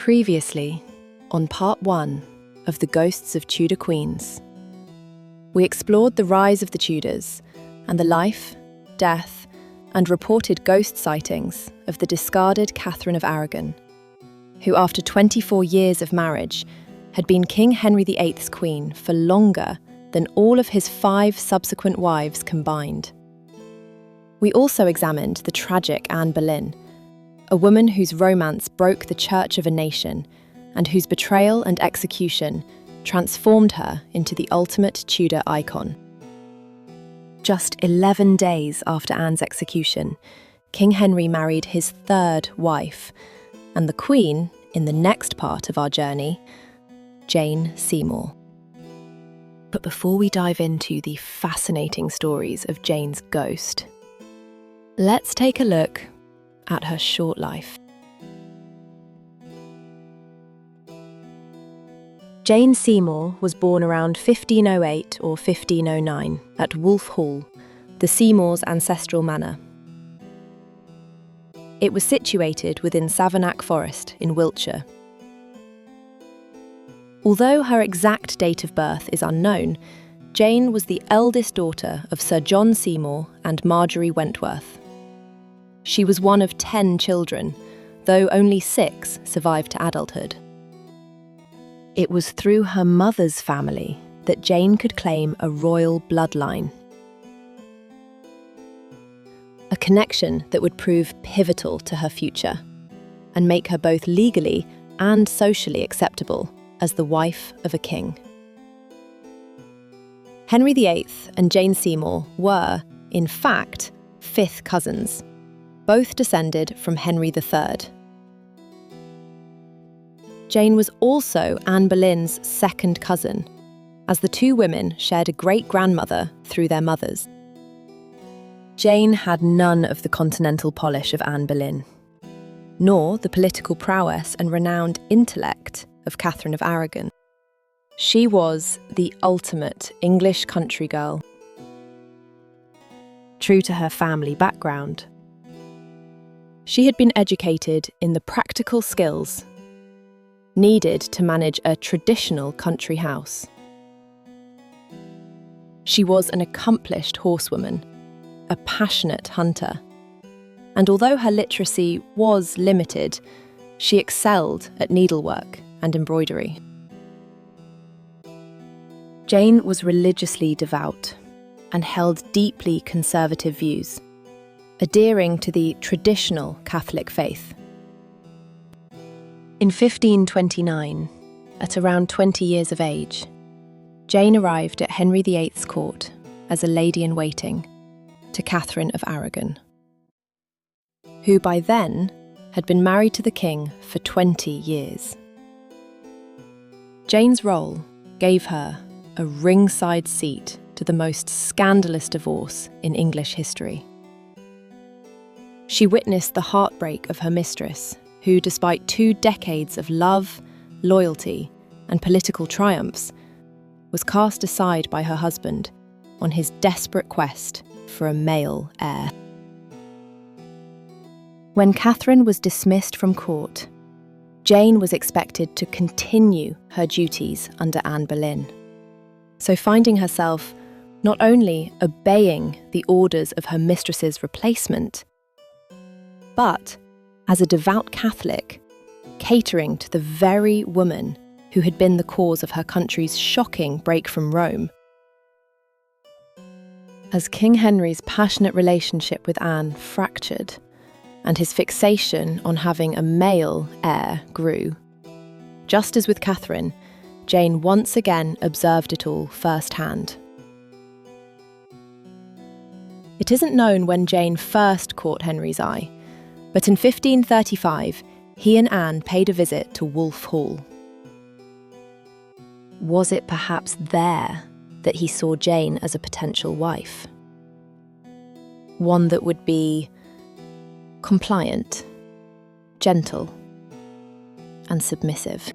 Previously, on part 1 of the Ghosts of Tudor Queens, we explored the rise of the Tudors and the life, death, and reported ghost sightings of the discarded Catherine of Aragon, who after 24 years of marriage had been King Henry VIII's queen for longer than all of his 5 subsequent wives combined. We also examined the tragic Anne Boleyn, a woman whose romance broke the church of a nation and whose betrayal and execution transformed her into the ultimate Tudor icon. Just 11 days after Anne's execution, King Henry married his 3rd wife, and the Queen, in the next part of our journey, Jane Seymour. But before we dive into the fascinating stories of Jane's ghost, let's take a look at her short life. Jane Seymour was born around 1508 or 1509 at Wolf Hall, the Seymours' ancestral manor. It was situated within Savernake Forest in Wiltshire. Although her exact date of birth is unknown, Jane was the eldest daughter of Sir John Seymour and Marjorie Wentworth. She was one of 10 children, though only 6 survived to adulthood. It was through her mother's family that Jane could claim a royal bloodline. A connection that would prove pivotal to her future and make her both legally and socially acceptable as the wife of a king. Henry VIII and Jane Seymour were, in fact, 5th cousins, both descended from Henry III. Jane was also Anne Boleyn's 2nd cousin, as the 2 women shared a great-grandmother through their mothers. Jane had none of the continental polish of Anne Boleyn, nor the political prowess and renowned intellect of Catherine of Aragon. She was the ultimate English country girl. True to her family background, she had been educated in the practical skills needed to manage a traditional country house. She was an accomplished horsewoman, a passionate hunter, and although her literacy was limited, she excelled at needlework and embroidery. Jane was religiously devout and held deeply conservative views, adhering to the traditional Catholic faith. In 1529, at around 20 years of age, Jane arrived at Henry VIII's court as a lady-in-waiting to Catherine of Aragon, who by then had been married to the king for 20 years. Jane's role gave her a ringside seat to the most scandalous divorce in English history. She witnessed the heartbreak of her mistress, who, despite 2 decades of love, loyalty, and political triumphs, was cast aside by her husband on his desperate quest for a male heir. When Catherine was dismissed from court, Jane was expected to continue her duties under Anne Boleyn. So finding herself not only obeying the orders of her mistress's replacement, but, as a devout Catholic, catering to the very woman who had been the cause of her country's shocking break from Rome. As King Henry's passionate relationship with Anne fractured, and his fixation on having a male heir grew, just as with Catherine, Jane once again observed it all firsthand. It isn't known when Jane first caught Henry's eye, but in 1535, he and Anne paid a visit to Wolf Hall. Was it perhaps there that he saw Jane as a potential wife? One that would be compliant, gentle, and submissive.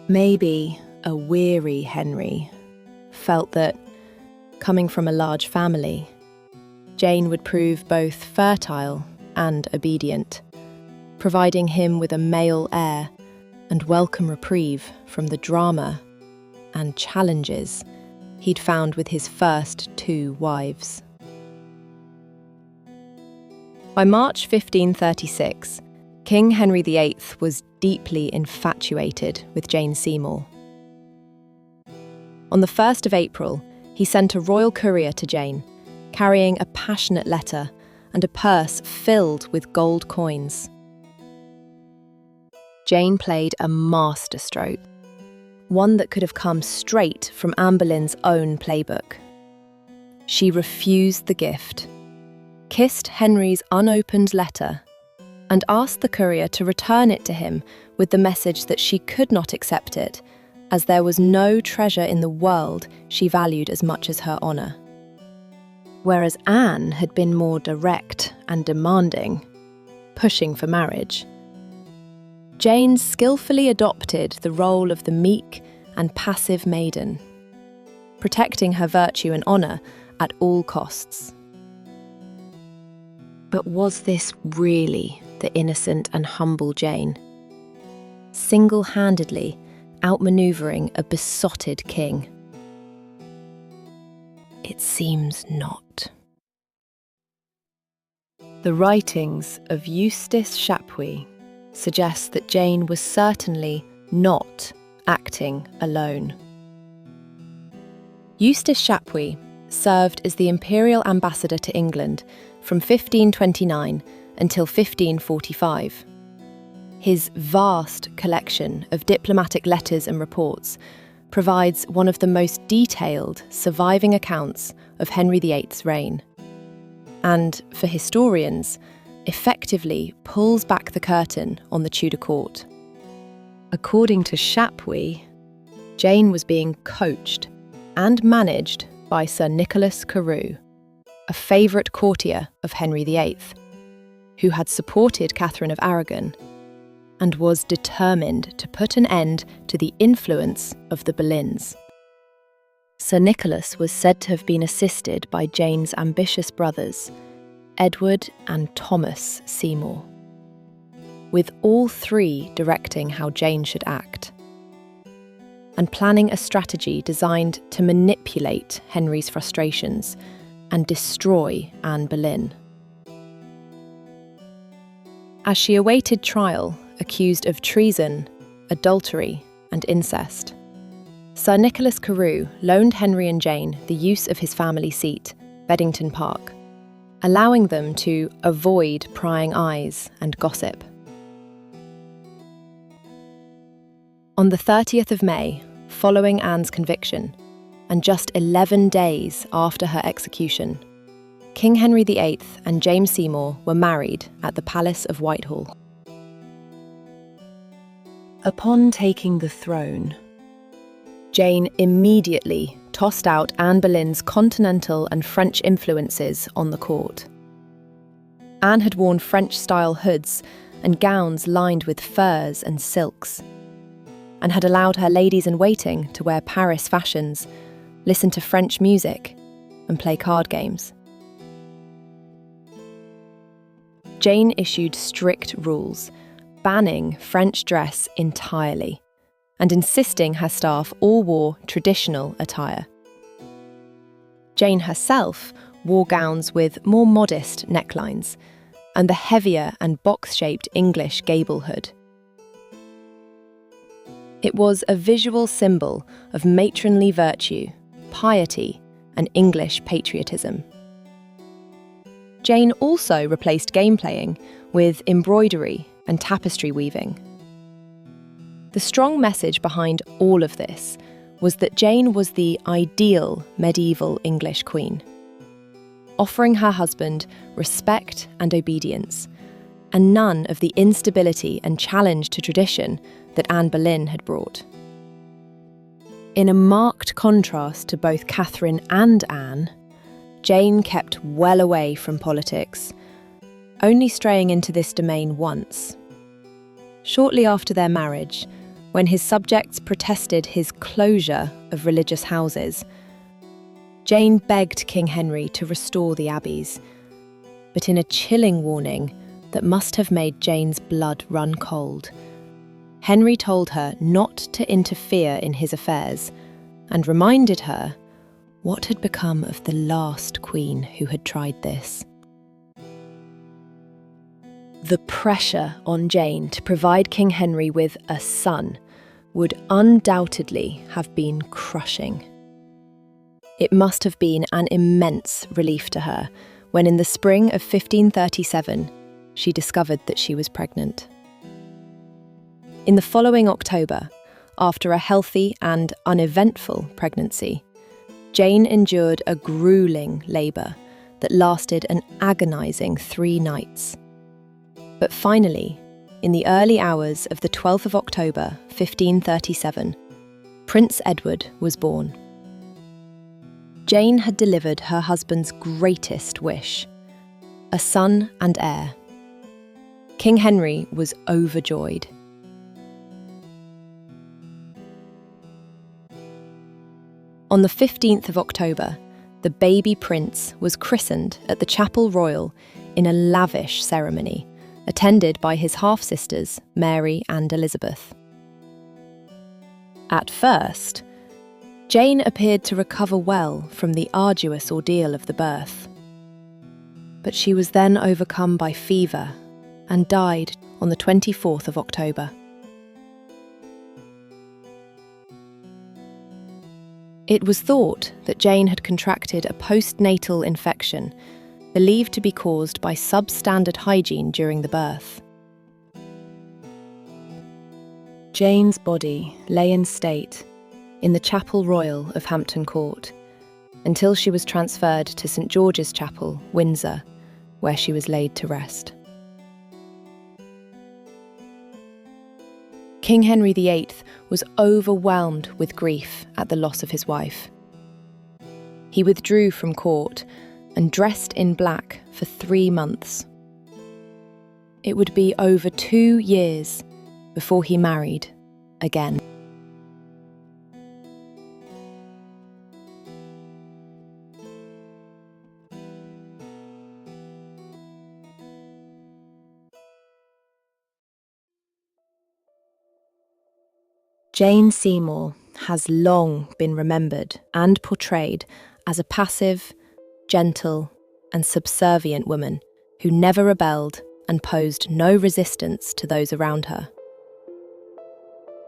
Maybe a weary Henry felt that, coming from a large family, Jane would prove both fertile and obedient, providing him with a male heir and welcome reprieve from the drama and challenges he'd found with his first 2 wives. By March 1536, King Henry VIII was deeply infatuated with Jane Seymour. On the 1st of April, he sent a royal courier to Jane, carrying a passionate letter and a purse filled with gold coins. Jane played a masterstroke, one that could have come straight from Anne Boleyn's own playbook. She refused the gift, kissed Henry's unopened letter, and asked the courier to return it to him with the message that she could not accept it, as there was no treasure in the world she valued as much as her honour. Whereas Anne had been more direct and demanding, pushing for marriage, Jane skillfully adopted the role of the meek and passive maiden, protecting her virtue and honour at all costs. But was this really the innocent and humble Jane, single-handedly outmanoeuvring a besotted king? It seems not. The writings of Eustace Chapuis suggest that Jane was certainly not acting alone. Eustace Chapuis served as the imperial ambassador to England from 1529 until 1545. His vast collection of diplomatic letters and reports provides one of the most detailed surviving accounts of Henry VIII's reign, and, for historians, effectively pulls back the curtain on the Tudor court. According to Chapuis, Jane was being coached and managed by Sir Nicholas Carew, a favourite courtier of Henry VIII, who had supported Catherine of Aragon and was determined to put an end to the influence of the Boleyns. Sir Nicholas was said to have been assisted by Jane's ambitious brothers, Edward and Thomas Seymour, with all 3 directing how Jane should act, and planning a strategy designed to manipulate Henry's frustrations and destroy Anne Boleyn. As she awaited trial, accused of treason, adultery, and incest, Sir Nicholas Carew loaned Henry and Jane the use of his family seat, Beddington Park, allowing them to avoid prying eyes and gossip. On the 30th of May, following Anne's conviction, and just 11 days after her execution, King Henry VIII and Jane Seymour were married at the Palace of Whitehall. Upon taking the throne, Jane immediately tossed out Anne Boleyn's continental and French influences on the court. Anne had worn French-style hoods and gowns lined with furs and silks, and had allowed her ladies-in-waiting to wear Paris fashions, listen to French music, and play card games. Jane issued strict rules, banning French dress entirely, and insisting her staff all wore traditional attire. Jane herself wore gowns with more modest necklines, and the heavier and box-shaped English gable hood. It was a visual symbol of matronly virtue, piety, and English patriotism. Jane also replaced game playing with embroidery and tapestry weaving. The strong message behind all of this was that Jane was the ideal medieval English queen, offering her husband respect and obedience, and none of the instability and challenge to tradition that Anne Boleyn had brought. In a marked contrast to both Catherine and Anne, Jane kept well away from politics, only straying into this domain once. Shortly after their marriage, when his subjects protested his closure of religious houses, Jane begged King Henry to restore the abbeys, but in a chilling warning that must have made Jane's blood run cold. Henry told her not to interfere in his affairs and reminded her what had become of the last queen who had tried this. The pressure on Jane to provide King Henry with a son would undoubtedly have been crushing. It must have been an immense relief to her when in the spring of 1537 she discovered that she was pregnant. In the following October, after a healthy and uneventful pregnancy, Jane endured a grueling labour that lasted an agonising 3 nights. But finally, in the early hours of the 12th of October, 1537, Prince Edward was born. Jane had delivered her husband's greatest wish, a son and heir. King Henry was overjoyed. On the 15th of October, the baby prince was christened at the Chapel Royal in a lavish ceremony, attended by his half-sisters, Mary and Elizabeth. At first, Jane appeared to recover well from the arduous ordeal of the birth. But she was then overcome by fever and died on the 24th of October. It was thought that Jane had contracted a postnatal infection believed to be caused by substandard hygiene during the birth. Jane's body lay in state in the Chapel Royal of Hampton Court until she was transferred to St George's Chapel, Windsor, where she was laid to rest. King Henry VIII was overwhelmed with grief at the loss of his wife. He withdrew from court and dressed in black for 3 months. It would be over 2 years before he married again. Jane Seymour has long been remembered and portrayed as a passive, gentle, and subservient woman who never rebelled and posed no resistance to those around her.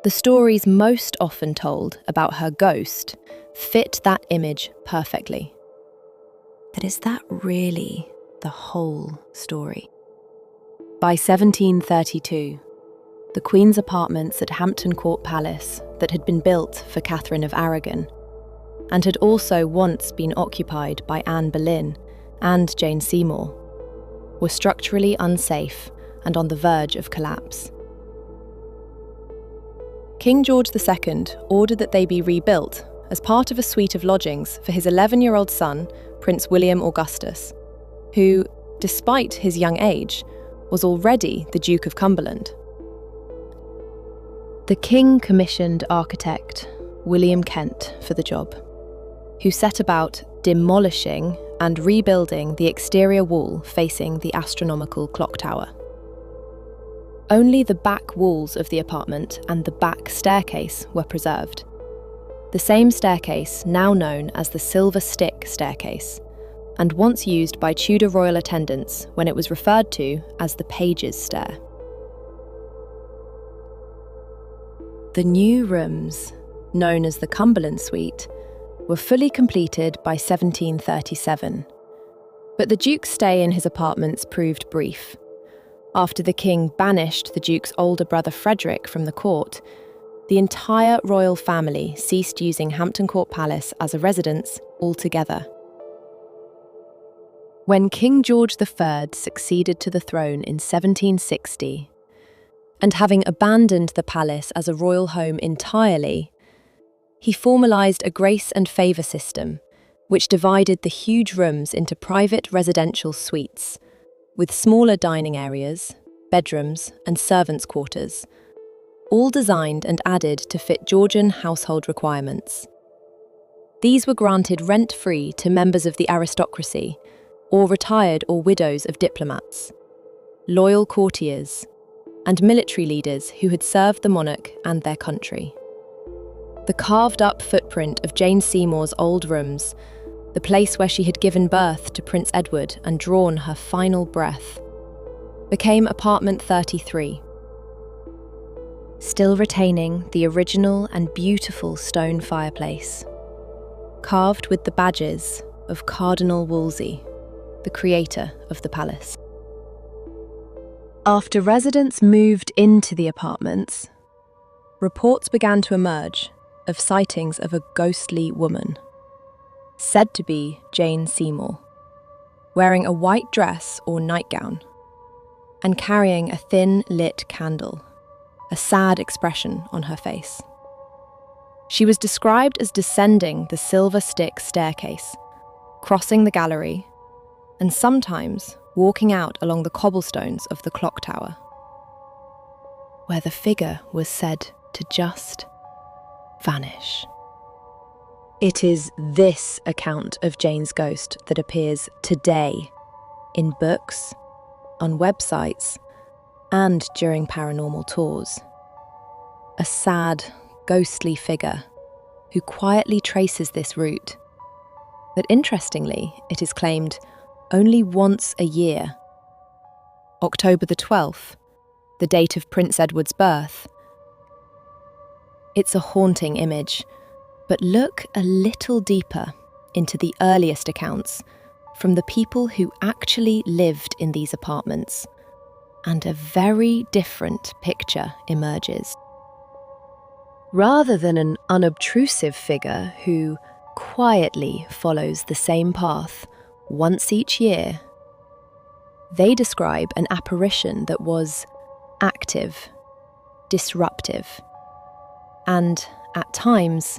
The stories most often told about her ghost fit that image perfectly. But is that really the whole story? By 1732, the Queen's apartments at Hampton Court Palace that had been built for Catherine of Aragon, and had also once been occupied by Anne Boleyn and Jane Seymour, were structurally unsafe and on the verge of collapse. King George II ordered that they be rebuilt as part of a suite of lodgings for his 11-year-old son, Prince William Augustus, who, despite his young age, was already the Duke of Cumberland. The King commissioned architect William Kent for the job, who set about demolishing and rebuilding the exterior wall facing the astronomical clock tower. Only the back walls of the apartment and the back staircase were preserved. The same staircase now known as the Silver Stick staircase, and once used by Tudor royal attendants when it was referred to as the Page's Stair. The new rooms, known as the Cumberland Suite, were fully completed by 1737. But the Duke's stay in his apartments proved brief. After the King banished the Duke's older brother Frederick from the court, the entire royal family ceased using Hampton Court Palace as a residence altogether. When King George III succeeded to the throne in 1760, and having abandoned the palace as a royal home entirely, he formalised a grace and favour system which divided the huge rooms into private residential suites, with smaller dining areas, bedrooms and servants' quarters, all designed and added to fit Georgian household requirements. These were granted rent-free to members of the aristocracy, or retired or widows of diplomats. loyal courtiers, and military leaders who had served the monarch and their country. The carved-up footprint of Jane Seymour's old rooms, the place where she had given birth to Prince Edward and drawn her final breath, became apartment 33. Still retaining the original and beautiful stone fireplace, carved with the badges of Cardinal Wolsey, the creator of the palace. After residents moved into the apartments, reports began to emerge of sightings of a ghostly woman, said to be Jane Seymour, wearing a white dress or nightgown and carrying a thin lit candle, a sad expression on her face. She was described as descending the silver stick staircase, crossing the gallery, and sometimes walking out along the cobblestones of the clock tower, where the figure was said to just vanish. It is this account of Jane's ghost that appears today in books, on websites, and during paranormal tours. A sad, ghostly figure who quietly traces this route. But interestingly, it is claimed only once a year. October the 12th, the date of Prince Edward's birth. It's a haunting image, but look a little deeper into the earliest accounts from the people who actually lived in these apartments, and a very different picture emerges. Rather than an unobtrusive figure who quietly follows the same path once each year, they describe an apparition that was active, disruptive, and, at times,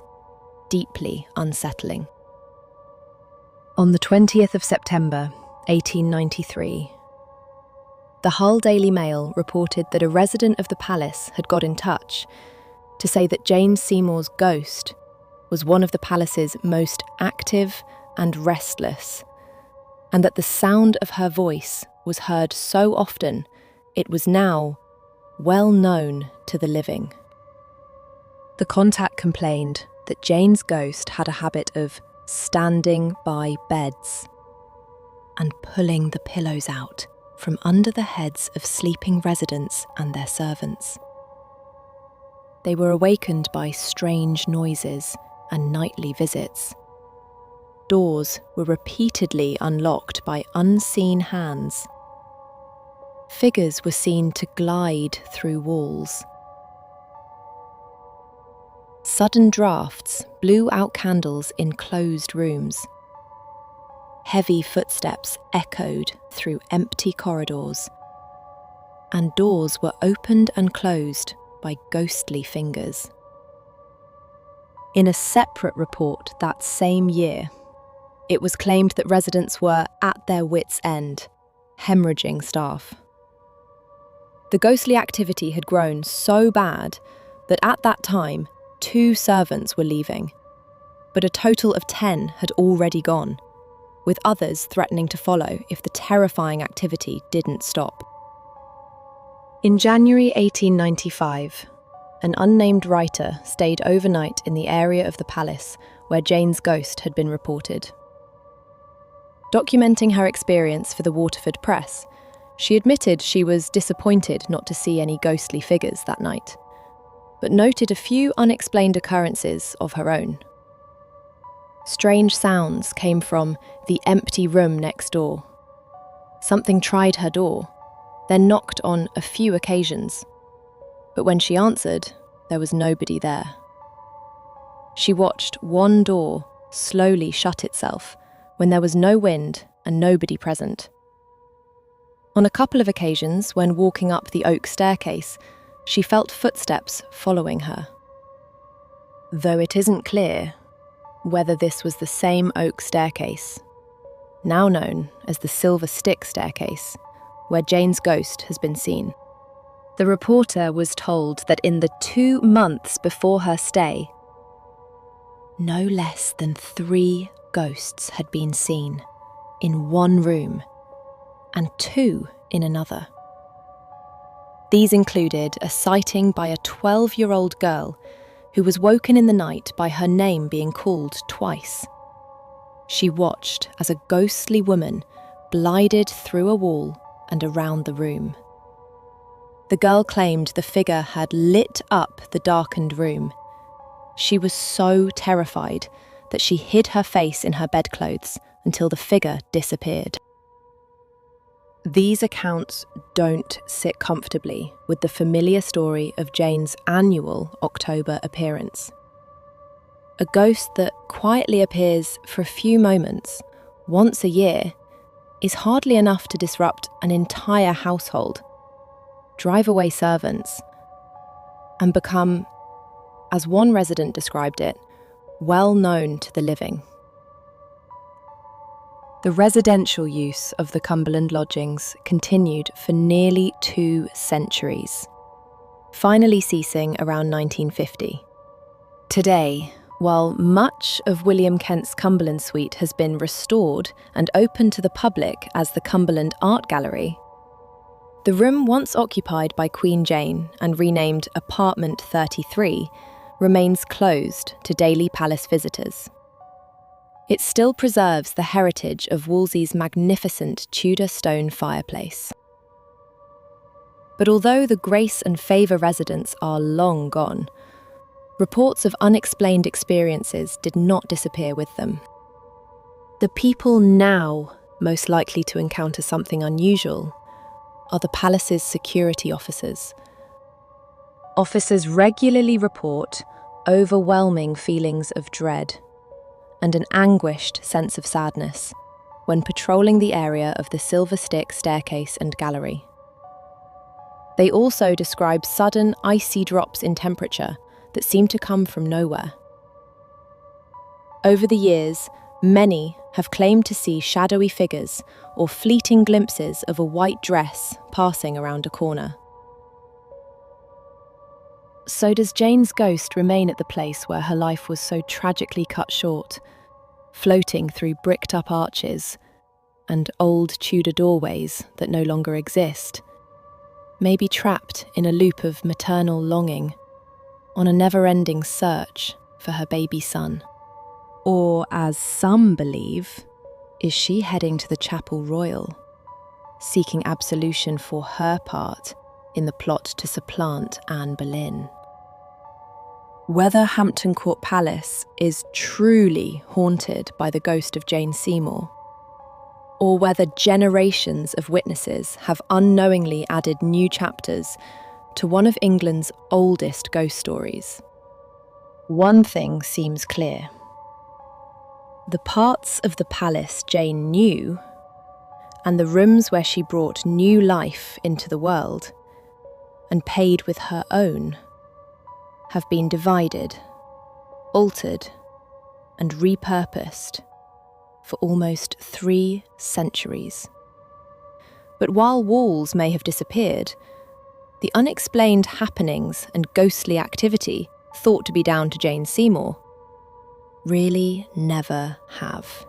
deeply unsettling. On the 20th of September, 1893, the Hull Daily Mail reported that a resident of the palace had got in touch to say that Jane Seymour's ghost was one of the palace's most active and restless, and that the sound of her voice was heard so often it was now well known to the living. The contact complained that Jane's ghost had a habit of standing by beds and pulling the pillows out from under the heads of sleeping residents and their servants. They were awakened by strange noises and nightly visits. Doors were repeatedly unlocked by unseen hands. Figures were seen to glide through walls. Sudden drafts blew out candles in closed rooms. Heavy footsteps echoed through empty corridors, and doors were opened and closed by ghostly fingers. In a separate report that same year, it was claimed that residents were at their wits' end, hemorrhaging staff. The ghostly activity had grown so bad that at that time, 2 servants were leaving, but a total of 10 had already gone, with others threatening to follow if the terrifying activity didn't stop. In January 1895, an unnamed writer stayed overnight in the area of the palace where Jane's ghost had been reported. Documenting her experience for the Waterford Press, she admitted she was disappointed not to see any ghostly figures that night, but noted a few unexplained occurrences of her own. Strange sounds came from the empty room next door. Something tried her door, then knocked on a few occasions, but when she answered, there was nobody there. She watched one door slowly shut itself when there was no wind and nobody present. On a couple of occasions, when walking up the oak staircase, she felt footsteps following her. Though it isn't clear whether this was the same oak staircase, now known as the Silver Stick staircase, where Jane's ghost has been seen. The reporter was told that in the 2 months before her stay, no less than 3 ghosts had been seen in one room and 2 in another. These included a sighting by a 12-year-old girl who was woken in the night by her name being called twice. She watched as a ghostly woman glided through a wall and around the room. The girl claimed the figure had lit up the darkened room. She was so terrified that she hid her face in her bedclothes until the figure disappeared. These accounts don't sit comfortably with the familiar story of Jane's annual October appearance. A ghost that quietly appears for a few moments, once a year, is hardly enough to disrupt an entire household, drive away servants, and become, as one resident described it, well known to the living. The residential use of the Cumberland lodgings continued for nearly 2 centuries, finally ceasing around 1950. Today, while much of William Kent's Cumberland Suite has been restored and open to the public as the Cumberland Art Gallery, the room once occupied by Queen Jane and renamed Apartment 33 remains closed to daily palace visitors. It still preserves the heritage of Wolsey's magnificent Tudor stone fireplace. But although the Grace and Favour residents are long gone, reports of unexplained experiences did not disappear with them. The people now most likely to encounter something unusual are the palace's security officers. Officers regularly report overwhelming feelings of dread and an anguished sense of sadness when patrolling the area of the Silver Stick staircase and gallery. They also describe sudden icy drops in temperature that seem to come from nowhere. Over the years, many have claimed to see shadowy figures or fleeting glimpses of a white dress passing around a corner. So does Jane's ghost remain at the place where her life was so tragically cut short, floating through bricked-up arches and old Tudor doorways that no longer exist, maybe trapped in a loop of maternal longing, on a never-ending search for her baby son? Or, as some believe, is she heading to the Chapel Royal, seeking absolution for her part in the plot to supplant Anne Boleyn? Whether Hampton Court Palace is truly haunted by the ghost of Jane Seymour, or whether generations of witnesses have unknowingly added new chapters to one of England's oldest ghost stories, one thing seems clear. The parts of the palace Jane knew, and the rooms where she brought new life into the world, and paid with her own, have been divided, altered, and repurposed for almost 3 centuries. But while walls may have disappeared, the unexplained happenings and ghostly activity thought to be down to Jane Seymour really never have.